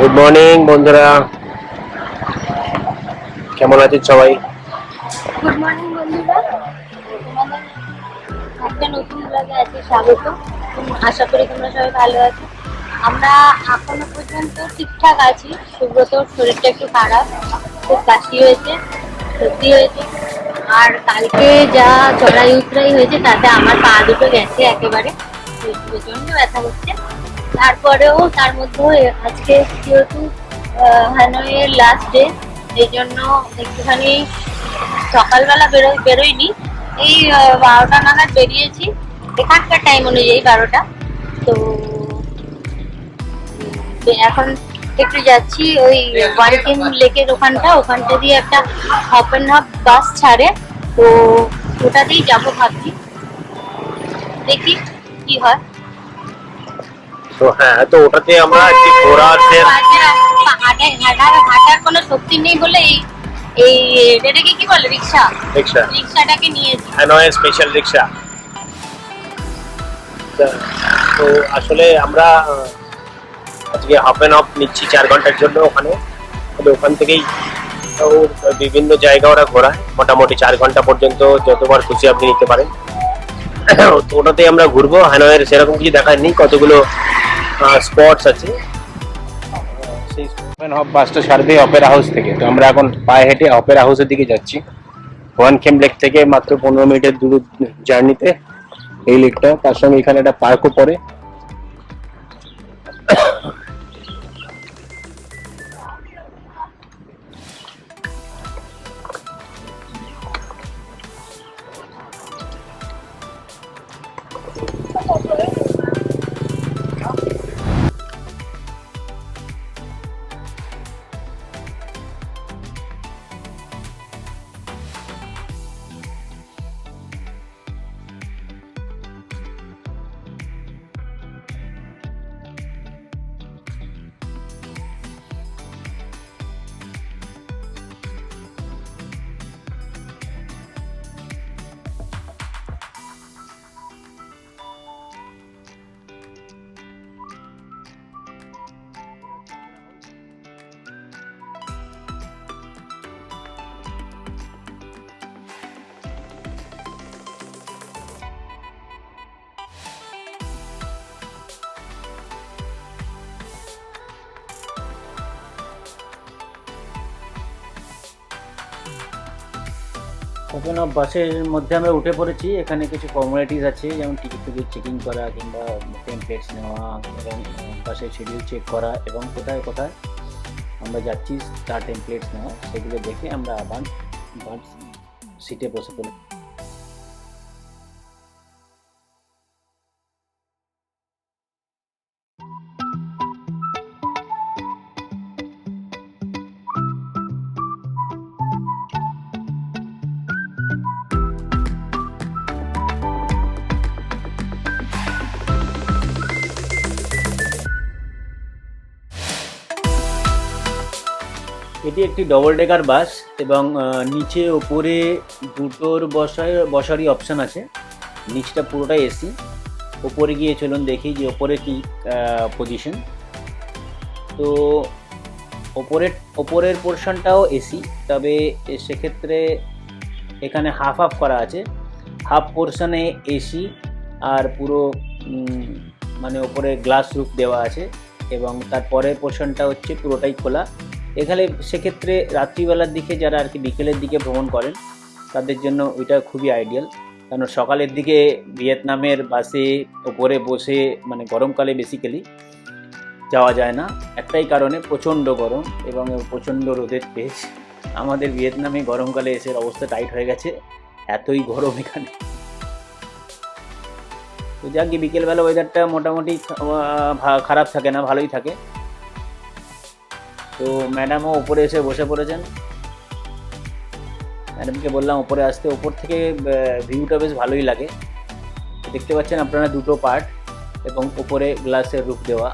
Good morning বন্ধুরা, কেমন আছেন সবাই? গুড মর্নিং বন্ধুরা, তোমাদের একটা নতুন ব্লগে আছে স্বাগত। আশা করি তোমরা সবাই ভালো আছো। আমরা এখনো পর্যন্ত ঠিকঠাক আছি। সুব্রতর শরীরটা একটু খারাপ, খুব কাশি হয়েছে, সর্দি হয়েছে, আর কালকে যা চড়াই উতরাই হয়েছে তাতে আমার পা দুটো গেছে একেবারে, প্রচন্ড ব্যথা করছে। তারপরেও তার মধ্যেও আজকে যেহেতু হানয়ের লাস্ট ডে, এই জন্য একটুখানি সকালবেলা বেরোয়নি, এই 12টা নাগাদ বেরিয়েছি, এখানকার টাইম অনুযায়ী 12টা। তো এখন একটু যাচ্ছি ওই ওয়ানকিং লেকের ওখানটা দিয়ে একটা হপ অ্যান্ড হাফ বাস ছাড়ে, তো ওটা দিয়েই যাবো ভাবছি, দেখি কি হয়। তো হ্যাঁ, তো ওটাতে আমরা একটি ঘোরার হাঁটার কোনো শক্তি নেই বলে এই এই এটাকে কি বলে, রিক্সাটাকে নিয়েছি। হ্যানয় স্পেশাল রিক্সা। তো আসলে আমরা আজকে হাফ অ্যান্ড হাফ নিচ্ছি 4 ঘন্টার জন্য ওখানে। ওখান থেকেই বিভিন্ন জায়গা ওরা ঘোরায়, মোটামুটি 4 ঘন্টা পর্যন্ত যতবার খুশি আপনি নিতে পারেন। তো ওটাতে আমরা ঘুরবো। হ্যানয়ের সেরকম কিছু দেখার নেই, কতগুলো স্পটস আছে। সেই বাসটা ছাড়বে অপেরা হাউস থেকে। তো আমরা এখন পায়ে হেঁটে অপেরা হাউসের দিকে যাচ্ছি। ওয়ানকেম লেক থেকে মাত্র 15 মিনিটের দূর জার্নিতে এই লেকটা, তার সঙ্গে এখানে একটা পার্কও পড়ে। ওপেন অফ বাসের মধ্যে আমরা উঠে পড়েছি। এখানে কিছু ফর্মালিটিস আছে, যেমন টিকিট চেকিং করা কিংবা টেমপ্লেটস নেওয়া এবং বাসের শিডিউল চেক করা এবং কোথায় কোথায় আমরা যাচ্ছি তার টেমপ্লেটস নেওয়া, সেগুলো দেখে আমরা আবার বাস সিটে বসে পড়ি। এটি একটি ডবল ডেকার বাস এবং নিচে ওপরে দুটোর বসারই অপশান আছে। নিচটা পুরোটাই এসি। ওপরে গিয়ে চলুন দেখি যে ওপরে কি পজিশন। তো ওপরের পোর্শনটাও এসি, তবে সেক্ষেত্রে এখানে হাফ হাফ করা আছে। হাফ পোর্শনে এসি আর পুরো মানে ওপরে গ্লাস রুফ দেওয়া আছে, এবং তারপরের পোর্শনটা হচ্ছে পুরোটাই খোলা। এখানে সেক্ষেত্রে রাত্রিবেলার দিকে যারা আর কি বিকেলের দিকে ভ্রমণ করেন তাদের জন্য এটা খুবই আইডিয়াল। কারণ সকালের দিকে ভিয়েতনামের বাসে ওপরে বসে মানে গরমকালে বেসিক্যালি যাওয়া যায় না, একটাই কারণে প্রচণ্ড গরম এবং প্রচণ্ড রোদের তেজ। আমাদের ভিয়েতনামে গরমকালে এসে অবস্থা টাইট হয়ে গেছে, এতই গরম এখানে। তো যাক, বিকেলবেলা ওয়েদারটা মোটামুটি খারাপ থাকে না, ভালোই থাকে। তো ম্যাডামও উপরে এসে বসে পড়েছেন। ম্যাডামকে বললাম উপরে আসতে, উপর থেকে ভিউটা বেশ ভালোই লাগে। দেখতে পাচ্ছেন আপনারা দুটো পার্ট এবং উপরে গ্লাসের রুফ দেওয়া।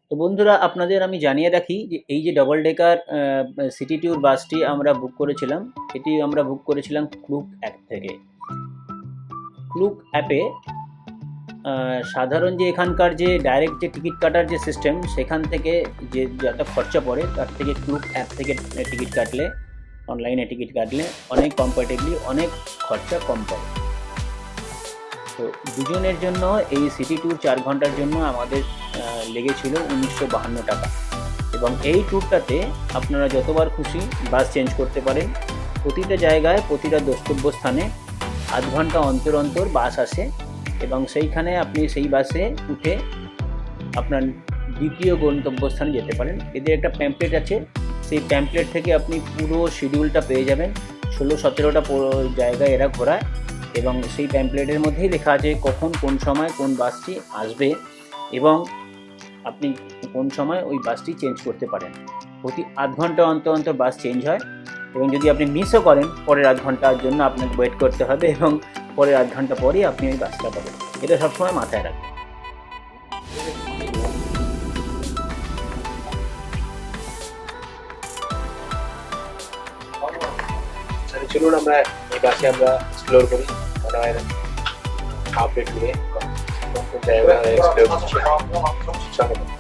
তো বন্ধুরা, আপনাদের আমি জানিয়ে রাখি যে এই যে ডবল ডেকার সিটি ট্যুর বাসটি আমরা বুক করেছিলাম, এটি আমরা বুক করেছিলাম ক্লুক 1 থেকে। ক্লুক অ্যাপে সাধারণ যে এখানকার যে ডাইরেক্ট যে টিকিট কাটার যে সিস্টেম, সেখান থেকে যে যত খরচা পড়ে তার থেকে ক্লুক অ্যাপ থেকে টিকিট কাটলে, অনলাইনে টিকিট কাটলে অনেক কম্পারেটিভলি অনেক খরচা কম পড়ে। তো দুজনের জন্য এই সিটি ট্যুর 4 ঘন্টার জন্য আমাদের লেগেছিল 1952 টাকা। এবং এই ট্যুরটাতে আপনারা যতবার খুশি বাস চেঞ্জ করতে পারেন। প্রতিটা জায়গায় প্রতিটা দ্রষ্টব্য স্থানে আধ ঘন্টা অন্তর অন্তর বাস আসে এবং সেইখানে আপনি সেই বাসে উঠে আপনার দ্বিতীয় গন্তব্যস্থানে যেতে পারেন। এদের একটা প্যাম্পলেট আছে, সেই প্যাম্পলেট থেকে আপনি পুরো শিডিউলটা পেয়ে যাবেন। 16-17টা জায়গায় এরা ঘোরায় এবং সেই প্যাম্পলেটের মধ্যেই লেখা আছে কখন কোন সময় কোন বাসটি আসবে এবং আপনি কোন সময় ওই বাসটি চেঞ্জ করতে পারেন। প্রতি আধ ঘন্টা অন্তর অন্তর বাস চেঞ্জ হয় এবং যদি আপনি মিসও করেন পরের আধ ঘন্টার জন্য আপনাকে ওয়েট করতে হবে এবং পরের আধ ঘন্টা পরেই আপনি ওই বাসটা পাবেন। এটা সবসময় মাথায় রাখবেন। চলুন আমরা এই বাসে আমরা এক্সপ্লোর করি, মনে হয় আপডেট নিয়ে কোন কোন জায়গা এক্সপ্লোর করছি। সঙ্গে থাকুন।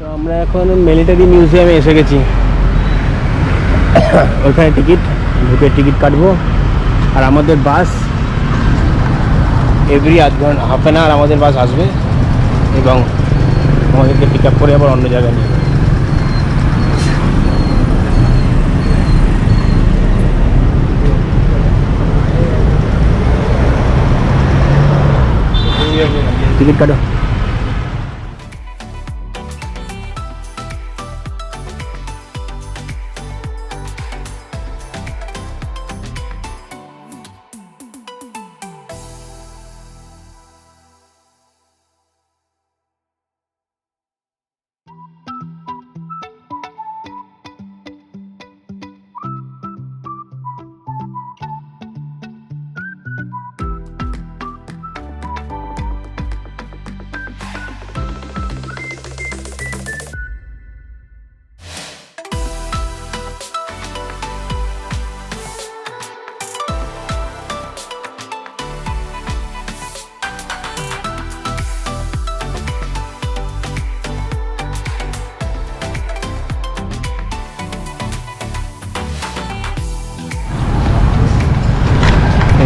তো আমরা এখন মিলিটারি মিউজিয়ামে এসে গেছি। ওখানে ঢুকে টিকিট কাটবো আর আমাদের বাস এভরি হাফ অ্যান আওয়ার আমাদের বাস আসবে এবং আমাদেরকে পিক আপ করে আবার অন্য জায়গায় নিয়ে যাবে। টিকিট কাটো।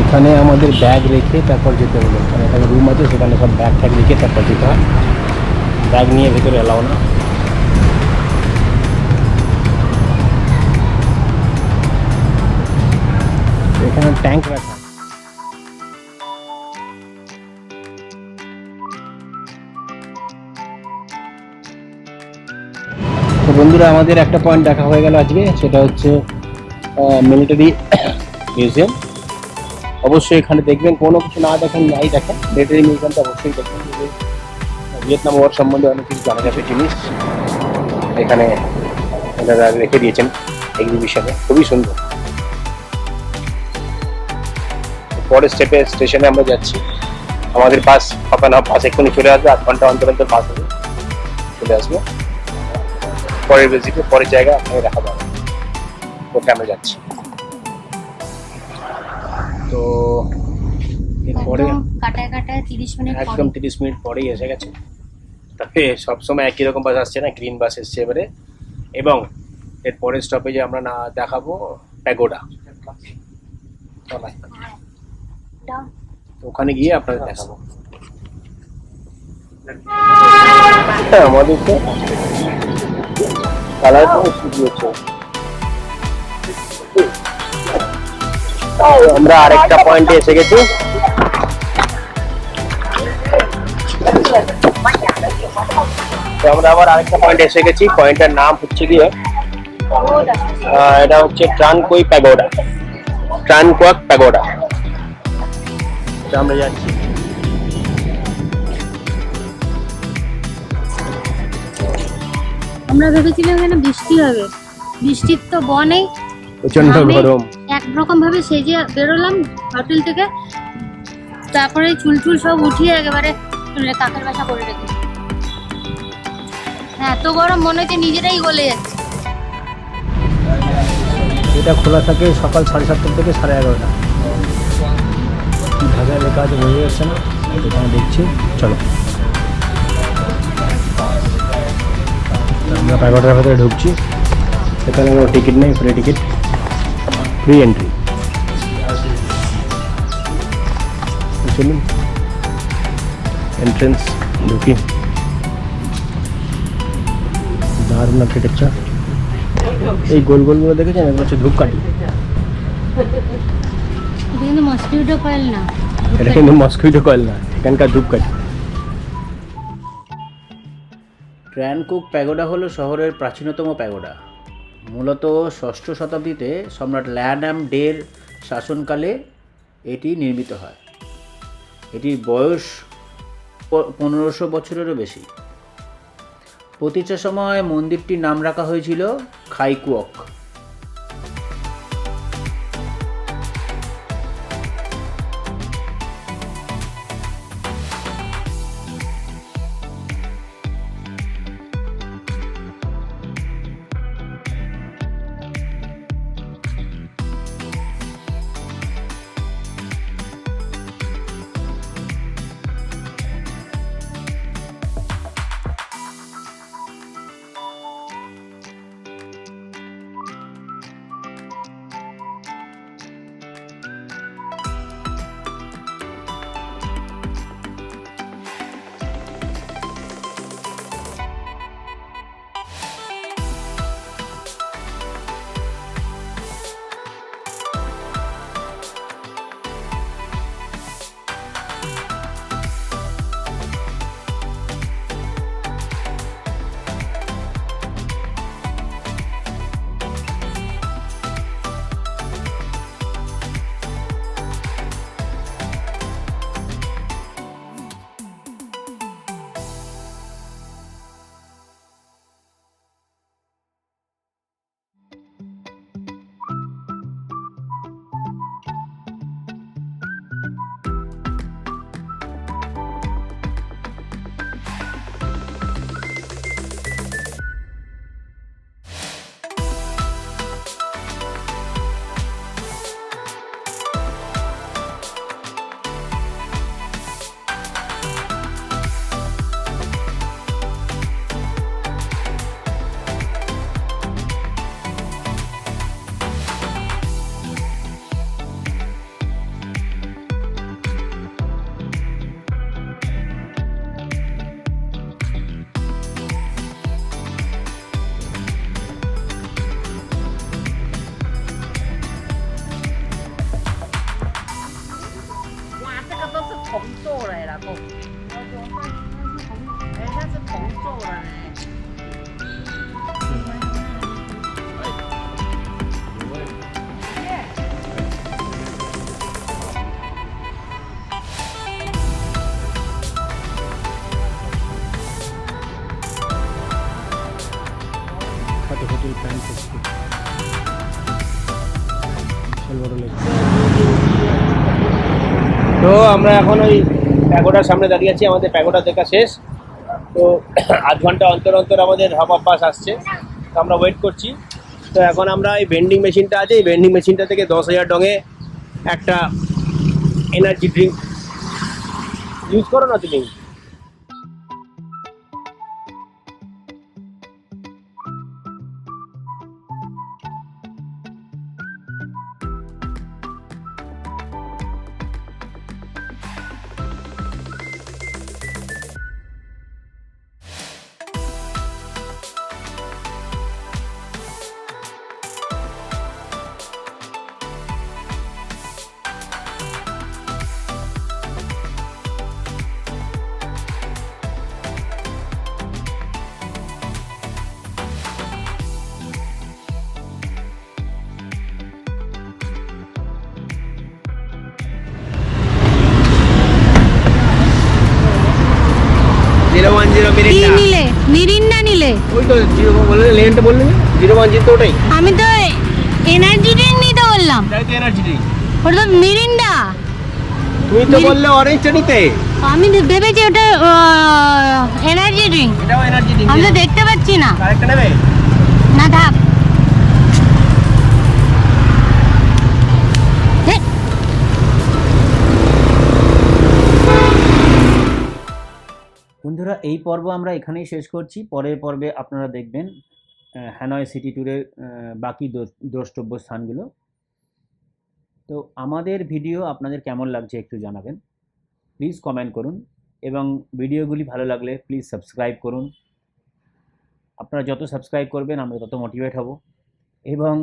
এখানে আমাদের ব্যাগ রেখে তারপর যেতে হলো। এখানে একটা রুম আছে, সেখানে সব ব্যাগ ট্যাগ রেখে তারপর যেতে হয়। ব্যাগ নিয়ে ভেতরে এলাও না। এখানে ট্যাঙ্ক রাখা। তো বন্ধুরা, আমাদের একটা পয়েন্ট দেখা হয়ে গেল আজকে, সেটা হচ্ছে মিলিটারি মিউজিয়াম। অবশ্যই এখানে দেখবেন, কোনো কিছু না দেখেন নাই দেখেন, মিলিটারি মিউজিয়ামটা অবশ্যই দেখবেন। ভিয়েতনাম ওয়ার সম্বন্ধে অনেক কিছু জানা যাবে জিনিস এখানে এনারা রেখে দিয়েছেন এক্সিবিশনে, খুবই সুন্দর। পরের স্টেশনে আমরা যাচ্ছি। আমাদের বাস বাস এক্ষুনি চলে আসবে, 8 ঘন্টা অন্তর অন্তর বাস হবে, চলে আসবে। পরের ভিজিটে পরের জায়গা আপনাকে দেখা পাবে, ওখানে আমরা যাচ্ছি। তো পরে একদম কাটায় কাটায় 30 মিনিট একদম পরে। 30 মিনিট পরেই এসে গেছে। তবে সবসময় একই রকম বাস আসছে না, গ্রিন বাস এসছে এবারে। এবং এর পরের স্টপেজে আমরা না দেখাবো প্যাগোডা। Down. ওখানে গিয়ে আপনাদের দেখাবো। আমাদের তো কালার শুরু হচ্ছে। আমরা আরেকটা পয়েন্টে এসে গেছি। তো আমরা আবার আরেকটা পয়েন্টে এসে গেছি। পয়েন্টের নাম হচ্ছে গিয়ে এটা হচ্ছে ট্রানকুই প্যাগোডা, ট্রানকুয়াক প্যাগোডা। আমরা যাচ্ছি। আমরা ভেবেছিলাম এখানে বৃষ্টি হবে, বৃষ্টির তো নেই। প্রচন্ড আমি গরম। একরকম ভাবে সেজে বেরোলাম হোটেল থেকে, তারপরে চুল টুল সব উঠিয়ে একেবারে কাকের বাসা করে রেখেছি। হ্যাঁ, এত গরম মনে হচ্ছে নিজেরাই গলে যাচ্ছে। এটা খোলা থাকে সকাল 7:30 থেকে 11:30। কি ভাষায় লেখা আছে বোঝা যাচ্ছে না, এখানে দেখছি। চলো আমরা প্যাগোডার ভেতরে ঢুকছি। এখানে কোনো টিকিট নেই, ফ্রি টিকিট, ফ্রি এন্ট্রি। চলুন এন্ট্রেন্স ঢুকি। দারুণ আর্কিটেকচার। এই গোল গোলগুলো দেখেছেন, এগুলো হচ্ছে ধূপকাঠি। এটা কিন্তু মসকিউটো কয়েল না, এটা কিন্তু মস্কিটো কয়েল না, এখানকার ধূপকাঠি। ট্রানকুক প্যাগোডা হলো শহরের প্রাচীনতম প্যাগোডা। মূলত 6ষ্ঠ শতাব্দীতে সম্রাট ল্যাডাম ডের শাসনকালে এটি নির্মিত হয়। এটির বয়স 1500 বছরেরও বেশি। প্রতিষ্ঠার সময় মন্দিরটির নাম রাখা হয়েছিল খাইকুয়ক। হোটেল প্যান্ট তো আমরা এখন ওই প্যাগোডার সামনে দাঁড়িয়ে আছি। আমাদের প্যাগোডা দেখা শেষ। তো আধ ঘন্টা অন্তর অন্তর আমাদের হপ আপ বাস আসছে, তো আমরা ওয়েট করছি। তো এখন আমরা এই ভেন্ডিং মেশিনটা আছে, এই ভেন্ডিং মেশিনটা থেকে 10,000 ডঙে একটা এনার্জি ড্রিঙ্ক ইউজ করো না তুমি। কি নিলে? মিরিন্ডা নিলে? ওই তো জিরো বললে, লেনটা বললে 010 তো ওটাই। আমি তো এনার্জি ড্রিঙ্ক নিতে বললাম। তাই তো এনার্জি ড্রিঙ্ক। ওটা তো মিরিন্ডা। তুমি তো বললে অরেঞ্জটা নিতে। আমি ভেবেছি ওটা এনার্জি ড্রিঙ্ক। এটাও এনার্জি ড্রিঙ্ক। আমি তো দেখতে পাচ্ছি না। আরেকটা নেবে? না থাক। হে, বন্ধুরা, এই পর্ব আমরা এখানেই শেষ করছি। পরের পর্বে আপনারা দেখবেন হ্যানয় সিটি ট্যুরের বাকি দ্রষ্টব্য স্থানগুলো। তো আমাদের ভিডিও আপনাদের কেমন লাগছে একটু জানাবেন, প্লিজ কমেন্ট করুন, এবং ভিডিওগুলি ভালো লাগলে প্লিজ সাবস্ক্রাইব করুন। আপনারা যত সাবস্ক্রাইব করবেন আমরা তত মোটিভেট হব, এবং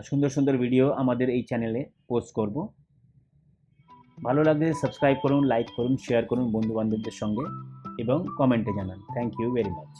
সুন্দর সুন্দর ভিডিও আমাদের এই চ্যানেলে পোস্ট করব। ভালো লাগলে সাবস্ক্রাইব করুন, লাইক করুন, শেয়ার করুন বন্ধুবান্ধবদের সঙ্গে, এবং কমেন্টে জানান। Thank you very much.